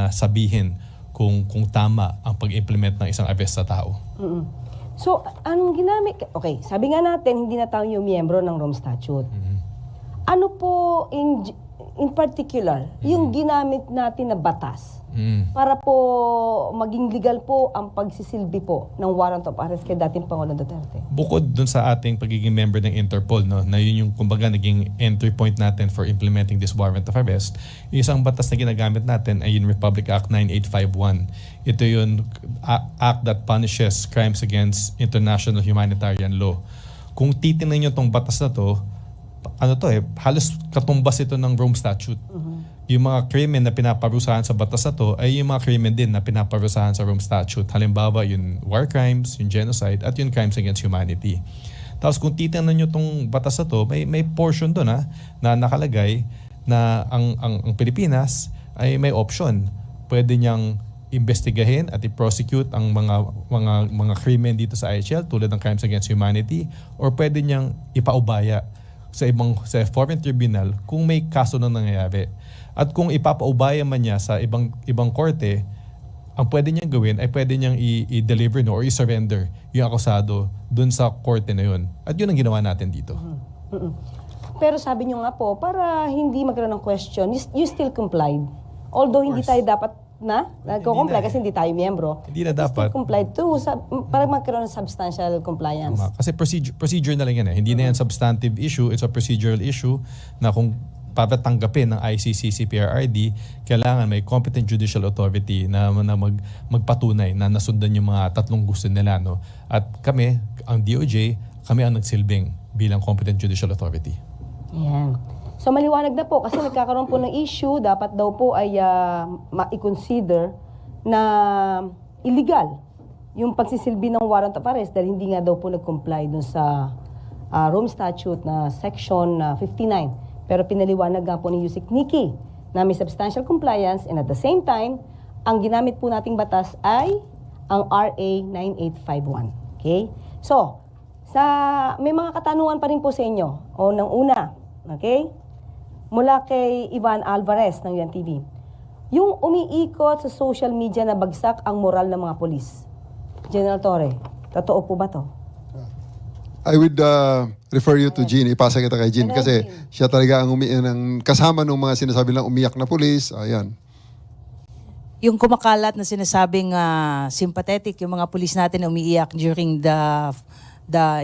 sabihin kung tama ang pag-implement ng isang arrest sa tao. So, anong ginamit? Okay, sabi nga natin, hindi na tayo yung miyembro ng Rome Statute. Ano po in particular, yung ginamit natin na batas para po maging legal po ang pagsisilbi po ng warrant of arrest kay dating Pangulong Duterte? Bukod dun sa ating pagiging member ng Interpol, na yun yung kumbaga naging entry point natin for implementing this warrant of arrest, yung isang batas na ginagamit natin ay yung Republic Act 9851. Ito yung act that punishes crimes against international humanitarian law. Kung titingnan nyo tong batas na to, halos katumbas ito ng Rome Statute. Yung mga krimen na pinaparusahan sa batas na to ay yung mga krimen din na pinaparusahan sa Rome Statute. Halimbawa, yung war crimes, yung genocide, at yung crimes against humanity. Tapos kung titingnan nyo itong batas na to, may portion doon na nakalagay na ang Pilipinas ay may option. Pwede niyang investigahin at i-prosecute ang mga krimen dito sa IHL tulad ng crimes against humanity, or pwede niyang ipaubaya sa foreign tribunal kung may kaso na nangyayari. At kung ipapaubaya man niya sa ibang korte, ang pwede niyang gawin ay pwede niyang i-deliver or i-surrender yung akusado dun sa korte na yun. At yun ang ginawa natin dito. Pero sabi niyo nga po, para hindi magkaroon ng question, you still complied. Although hindi tayo dapat na nagko-comply Hindi na kasi hindi tayo miyembro. Hindi na Still dapat. comply to para magkaroon ng substantial compliance. Tama. Kasi procedure na lang yan eh. Hindi na yan substantive issue, it's a procedural issue na kung papatanggapin ng ICC CPRRD, kailangan may competent judicial authority na magpatunay na nasundan yung mga tatlong gusto nila. No? At kami, ang DOJ, kami ang nagsilbing bilang competent judicial authority. Ayan. So maliwanag na po kasi nagkakaroon po ng issue, dapat daw po ay ma-consider na illegal yung pagsisilbi ng warrant of arrest dahil hindi nga daw po nag-comply dun sa Rome Statute na Section 59. Pero pinaliwanag nga po ni Yusek Nikki na may substantial compliance and at the same time, ang ginamit po nating batas ay ang RA 9851. Okay? So, may mga katanungan pa rin po sa inyo. O nang una, okay? Mula kay Ivan Alvarez ng UNTV. Yung umiikot sa social media na bagsak ang moral ng mga polis. General Torre, totoo po ba to? I would refer you to Jean. Ipasa kita kay Jean kasi siya talaga ang kasama ng mga sinasabi lang umiyak na pulis. Ayan. Yung kumakalat na sinasabing sympathetic, yung mga pulis natin na umiiyak during the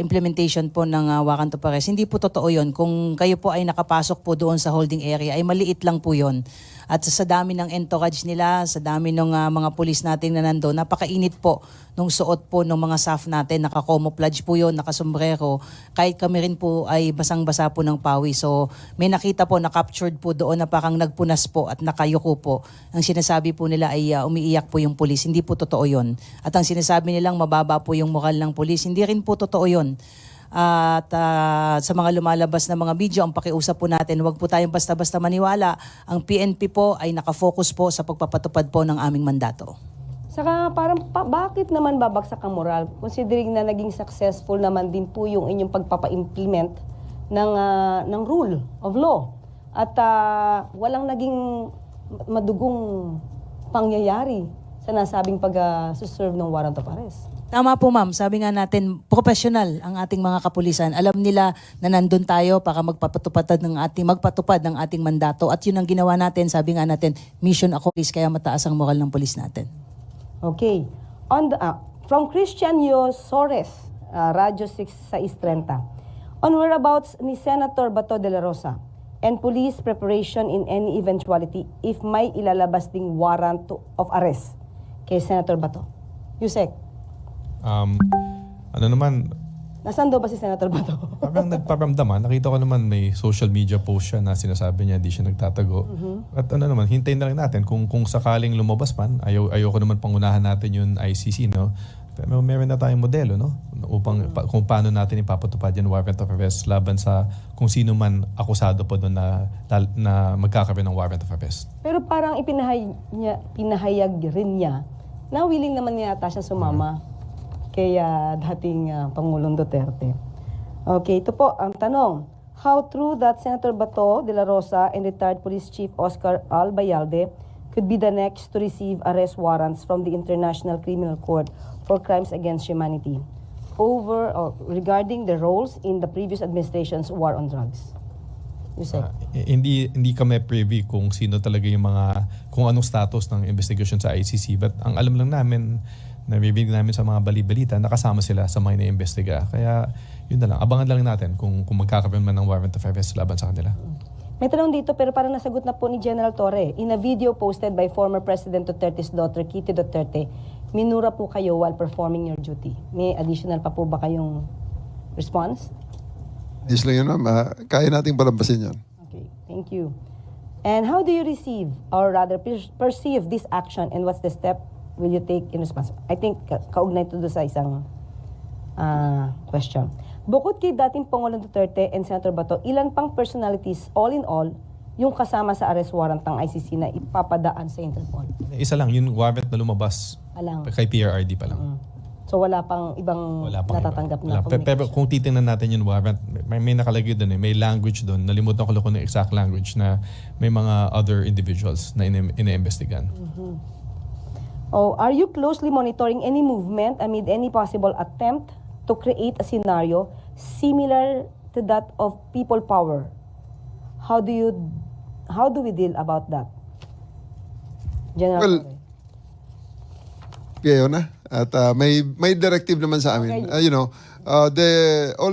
implementation po ng warrant of arrest. Hindi po totoo yun. Kung kayo po ay nakapasok po doon sa holding area, ay maliit lang po yun. At sa dami ng entourage nila, sa dami ng mga pulis natin na nandoon, napakainit po nung suot po ng mga staff natin. Naka-camouflage po yun, nakasombrero. Kahit kami rin po ay basang-basa po ng pawi. So may nakita po, na-captured po doon na parang nagpunas po at nakayuko po. Ang sinasabi po nila ay umiiyak po yung pulis. Hindi po totoo yun. At ang sinasabi nilang mababa po yung moral ng pulis, hindi rin po totoo yun. At sa mga lumalabas na mga video, ang pakiusap po natin, huwag po tayong basta-basta maniwala. Ang PNP po ay nakafocus po sa pagpapatupad po ng aming mandato. Saka parang bakit naman babagsak ang moral? Considering na naging successful naman din po yung inyong pagpapa-implement ng rule of law. At walang naging madugong pangyayari sa nasabing pag-serve ng warrant of arrest. Tama po ma'am, sabi nga natin, professional ang ating mga kapulisan. Alam nila na nandun tayo para magpatupad ng ating mandato. At yun ang ginawa natin, sabi nga natin, mission ako police, kaya mataas ang moral ng police natin. Okay. From Christian Yosores, Radyo 6-630. On whereabouts ni Senator Bato de la Rosa and police preparation in any eventuality if may ilalabas ding warrant of arrest kay Senator Bato. Yusek, Ano naman, nasaan daw ba si Senator Bato? parang nagparamdaman. Nakita ko naman may social media post siya na sinasabi niya hindi siya nagtatago. At ano naman, hintayin na lang natin kung sakaling lumabas man. Ayoko naman pangunahan natin yung ICC, no? Pero meron na tayong modelo, no? Upang kung paano natin ipapatupad yung warrant of arrest laban sa kung sino man akusado po doon na magkakaroon ng warrant of arrest. Pero parang pinahayag rin niya na willing naman yata siya sumama kay dating Pangulong Duterte. Okay, ito po ang tanong. How true that Senator Bato de la Rosa and retired Police Chief Oscar Albayalde could be the next to receive arrest warrants from the International Criminal Court for crimes against humanity regarding the roles in the previous administration's war on drugs? Yusek. Hindi kami privy kung sino talaga yung kung anong status ng investigation sa ICC, but ang alam lang namin, nabibig namin sa mga bali-balita, nakasama sila sa mga ina-investiga. Kaya yun na lang, abangan lang natin kung magkakaroon man ng warrant of arrest laban sa kanila. May tanong dito pero parang nasagot na po ni General Torre. In a video posted by former President Duterte's daughter, Kitty Duterte, minura po kayo while performing your duty. May additional pa po ba kayong response? Yes lang yun, ma'am. Kaya nating balambasin yan. Okay, thank you. And how do you receive or rather perceive this action and what's the step will you take in response? I think kaugnay ito sa isang question. Bukod kay dating Pangulong Duterte and Senator Bato, ilan pang personalities all in all yung kasama sa arrest warrant ng ICC na ipapadaan sa Interpol? Isa lang, yung warrant na lumabas Alang. kay PRRD pa lang. So wala pang ibang natatanggap iba. na Pero kung titingnan natin yung warrant, may nakalagay doon may language doon. Nalimutan ko lang kung yung exact language na may mga other individuals na ina-investigan. Are you closely monitoring any movement amid any possible attempt to create a scenario similar to that of people power? How do we deal about that? General Well, Torre. PIO na. At may directive naman sa amin. Okay. All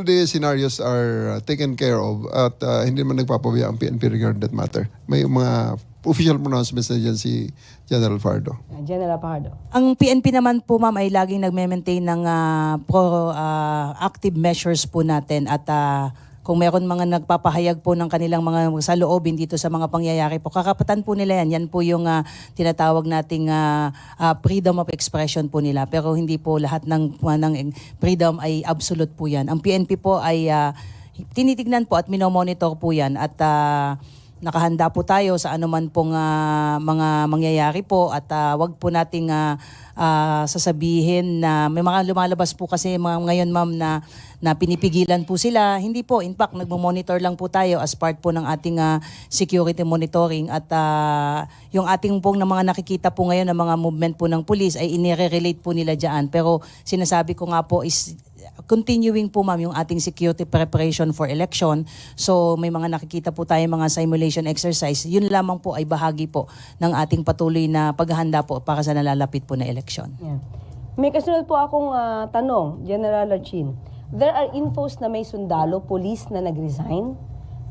the scenarios are taken care of at hindi naman nagpapabiya ang PNP regarding that matter. May mga official pronouncements na dyan si General Fardo. General Pardo. Ang PNP naman po ma'am ay laging nagme-maintain ng active measures po natin at kung meron mga nagpapahayag po ng kanilang mga saloobin dito sa mga pangyayari po, kakapatan po nila yan. Yan po yung tinatawag nating freedom of expression po nila. Pero hindi po lahat ng freedom ay absolute po yan. Ang PNP po ay tinitignan po at minomonitor po yan at nakahanda po tayo sa anuman pong mga mangyayari po at wag po nating sasabihin na may mga lumalabas po kasi ngayon ma'am na pinipigilan po sila. Hindi po, in fact nagmo-monitor lang po tayo as part po ng ating security monitoring at yung ating pong na mga nakikita po ngayon ng mga movement po ng police ay inire-relate po nila diyan. Pero sinasabi ko nga po is continuing po ma'am yung ating security preparation for election. So may mga nakikita po tayo mga simulation exercise. Yun lamang po ay bahagi po ng ating patuloy na paghahanda po para sa nalalapit po na election. Yeah. May kasunod po akong tanong, General Archin. There are infos na may sundalo, police na nag-resign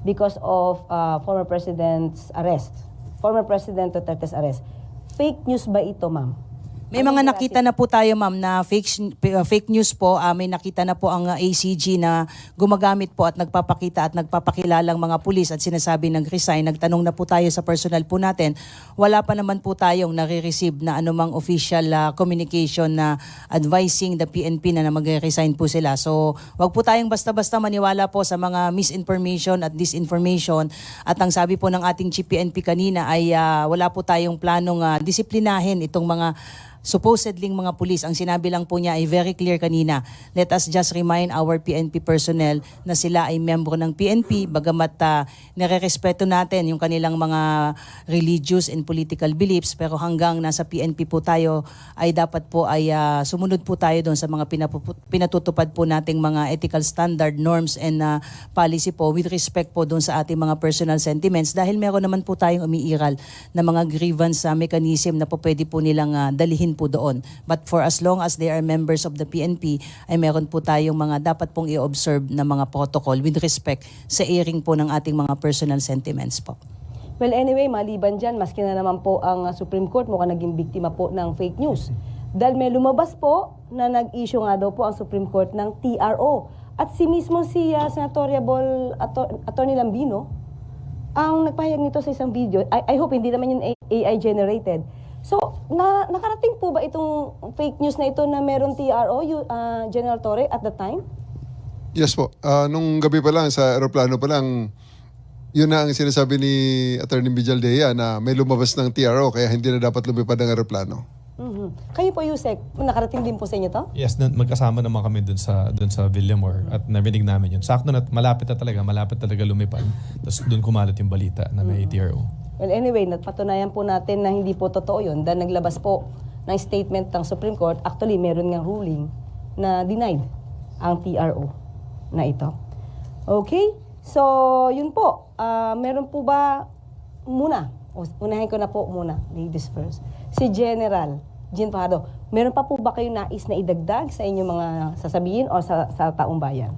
because of former President's arrest. Former President Duterte's arrest. Fake news ba ito, ma'am? May mga nakita na po tayo ma'am na fake news po. May nakita na po ang ACG na gumagamit po at nagpapakita at nagpapakilalang mga pulis at sinasabi nag-resign. Nagtanong na po tayo sa personal po natin. Wala pa naman po tayong nare-receive na anumang official communication na advising the PNP na mag-resign po sila. So wag po tayong basta-basta maniwala po sa mga misinformation at disinformation. At ang sabi po ng ating Chief PNP kanina ay wala po tayong planong disiplinahin itong mga supposedly mga pulis. Ang sinabi lang po niya ay very clear kanina. Let us just remind our PNP personnel na sila ay membro ng PNP bagamat nire-respeto natin yung kanilang mga religious and political beliefs, pero hanggang nasa PNP po tayo ay dapat po ay sumunod po tayo doon sa mga pinatutupad po nating mga ethical standard, norms and policy po with respect po doon sa ating mga personal sentiments dahil meron naman po tayong umiiral na mga grievance mechanism na po pwede po nilang dalihin po doon. But for as long as they are members of the PNP, ay meron po tayong mga dapat pong i-observe na mga protocol with respect sa airing po ng ating mga personal sentiments po. Well, anyway, maliban dyan, maski na naman po ang Supreme Court mukhang naging biktima po ng fake news. Dahil may lumabas po na nag-issue nga daw po ang Supreme Court ng TRO. At mismo si Senatoriable Attorney Lambino ang nagpahayag nito sa isang video. I hope hindi naman yun AI generated. So, nakarating po ba itong fake news na ito na meron TRO, General Torre, at the time? Yes po. Nung gabi pa lang, sa aeroplano pa lang, yun na ang sinasabi ni Attorney Villaldea na may lumabas ng TRO kaya hindi na dapat lumipad ang aeroplano. Mm-hmm. Kayo po, Yusek, nakarating din po sa inyo to? Yes, magkasama naman kami dun sa Villamor at narinig namin yun. Sakto na malapit talaga lumipad. Tapos dun kumalat yung balita na may TRO. Well, anyway, napatunayan po natin na hindi po totoo yun dahil naglabas po ng statement ng Supreme Court. Actually, meron ngang ruling na denied ang TRO na ito. Okay? So, yun po. Meron po ba unahin ko na po muna, ladies first. Si General Jean Fajardo, meron pa po ba kayo nais na idagdag sa inyong mga sasabihin o sa taong bayan?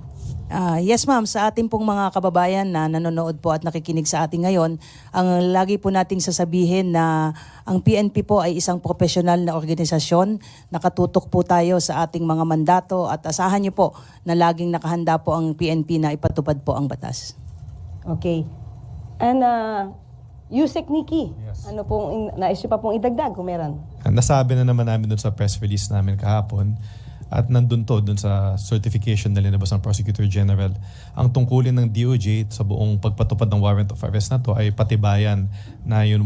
Yes ma'am, sa ating pong mga kababayan na nanonood po at nakikinig sa atin ngayon, ang lagi po nating sasabihin na ang PNP po ay isang profesional na organisasyon. Nakatutok po tayo sa ating mga mandato at asahan niyo po na laging nakahanda po ang PNP na ipatupad po ang batas. Okay. And Yusek Nikki, Yes. ano pong nais niyo pa pong idagdag kung meron? Nasabi na naman namin dun sa press release namin kahapon at nandun sa certification na linabas ng Prosecutor General. Ang tungkulin ng DOJ sa buong pagpatupad ng warrant of arrest na to ay patibayan na yung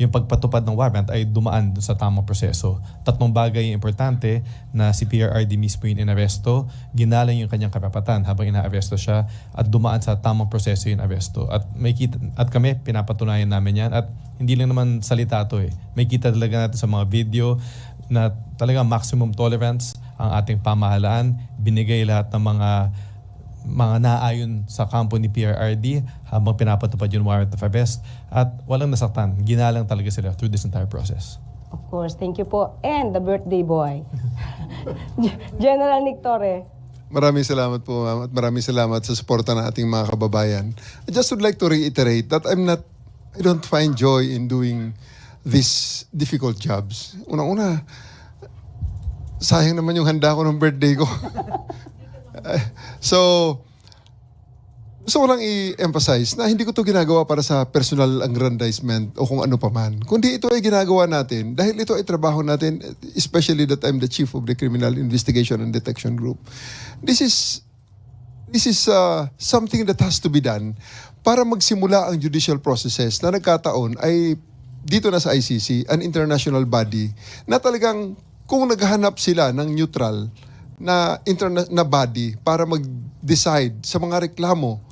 pagpatupad ng warrant ay dumaan dun sa tamang proseso. Tatlong bagay yung importante na si PRRD mismo yung inaresto, ginalang yung kanyang karapatan habang inaaresto siya at dumaan sa tamang proseso yung aresto. At kami pinapatunayan namin yan at hindi lang naman salita to eh. May kita talaga natin sa mga video na talaga maximum tolerance ang ating pamahalaan. Binigay lahat ng mga naayon sa kampo ni PRRD habang pinapatupad yung warrant of arrest at walang nasaktan. Ginalang talaga sila through this entire process. Of course, thank you po. And the birthday boy, General Nick Torre. Maraming salamat po, ma'am, at maraming salamat sa suporta ng ating mga kababayan. I just would like to reiterate that I don't find joy in doing these difficult jobs. Una-una, sayang naman yung handa ko ng birthday ko. So, gusto ko lang i-emphasize na hindi ko to ginagawa para sa personal aggrandizement o kung ano pa man. Kundi ito ay ginagawa natin dahil ito ay trabaho natin, especially that I'm the chief of the Criminal Investigation and Detection Group. This is something that has to be done para magsimula ang judicial processes na nagkataon ay dito na sa ICC, an international body, na talagang kung naghahanap sila ng neutral na body para mag-decide sa mga reklamo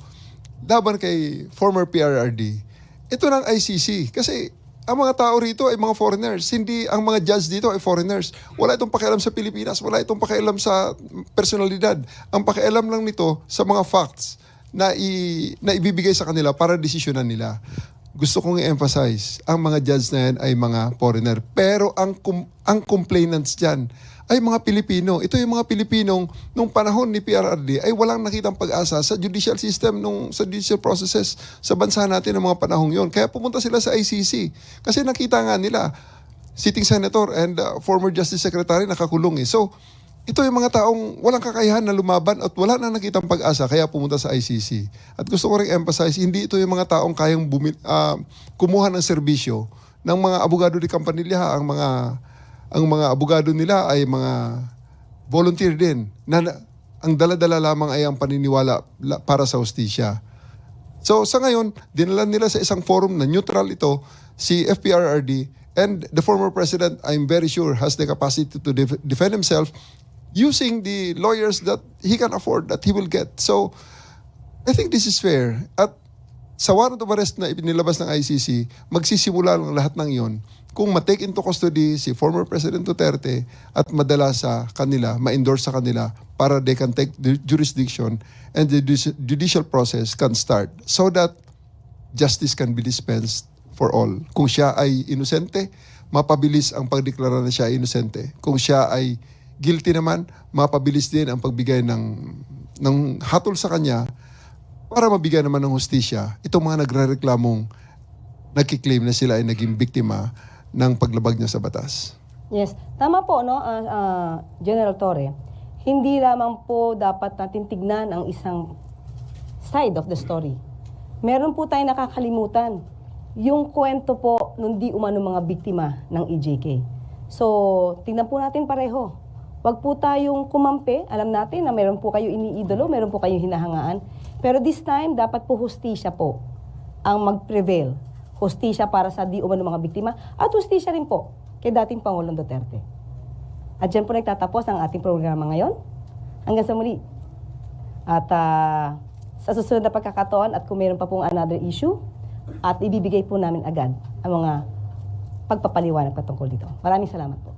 laban kay former PRRD, ito ng ICC. Kasi ang mga tao rito ay mga foreigners. Hindi ang mga judge dito ay foreigners. Wala itong pakialam sa Pilipinas. Wala itong pakialam sa personalidad. Ang pakialam lang nito sa mga facts na ibibigay sa kanila para desisyonan nila. Gusto kong i-emphasize, ang mga judge na yan ay mga foreigner. Pero ang complainants dyan ay mga Pilipino. Ito yung mga Pilipinong nung panahon ni PRRD ay walang nakitang pag-asa sa judicial system, sa judicial processes sa bansa natin ng mga panahong yon. Kaya pumunta sila sa ICC. Kasi nakita nga nila, sitting senator and former justice secretary nakakulong eh. So, ito yung mga taong walang kakayahan na lumaban at wala na nakitang pag-asa kaya pumunta sa ICC. At gusto ko rin emphasize, hindi ito yung mga taong kayang kumuha ng serbisyo ng mga abogado di Campanilla. Ang mga abogado nila ay mga volunteer din na ang dala-dala lamang ay ang paniniwala para sa hustisya. So sa ngayon, dinala nila sa isang forum na neutral ito, si FPRRD, and the former president, I'm very sure, has the capacity to defend himself using the lawyers that he can afford, that he will get. So, I think this is fair. At sa warrant of arrest na ipinilabas ng ICC, magsisimula lang lahat ng iyon kung ma-take into custody si former President Duterte at madala sa kanila, ma-endorse sa kanila para they can take the jurisdiction and the judicial process can start so that justice can be dispensed for all. Kung siya ay inosente, mapabilis ang pagdeklara na siya ay inosente. Kung siya ay guilty naman, mapabilis din ang pagbigay ng hatol sa kanya para mabigyan naman ng hustisya itong mga nagrereklamong nagkiklaim na sila ay naging biktima ng paglabag niya sa batas. Yes, tama po, no, General Torre. Hindi lamang po dapat natin tignan ang isang side of the story. Meron po tayong nakakalimutan. Yung kwento po nung di umano mga biktima ng EJK. So, tignan po natin pareho. Huwag po tayong kumampi. Alam natin na meron po kayo iniidolo, meron po kayong hinahangaan. Pero this time, dapat po hustisya po ang mag-prevail. Hustisya para sa di umano mga biktima at hustisya rin po kay dating Pangulong Duterte. At dyan po nagtatapos ang ating programa ngayon. Hanggang sa muli. At sa susunod na pagkakataon at kung meron pa pong another issue, at ibibigay po namin agad ang mga pagpapaliwanag patungkol dito. Maraming salamat po.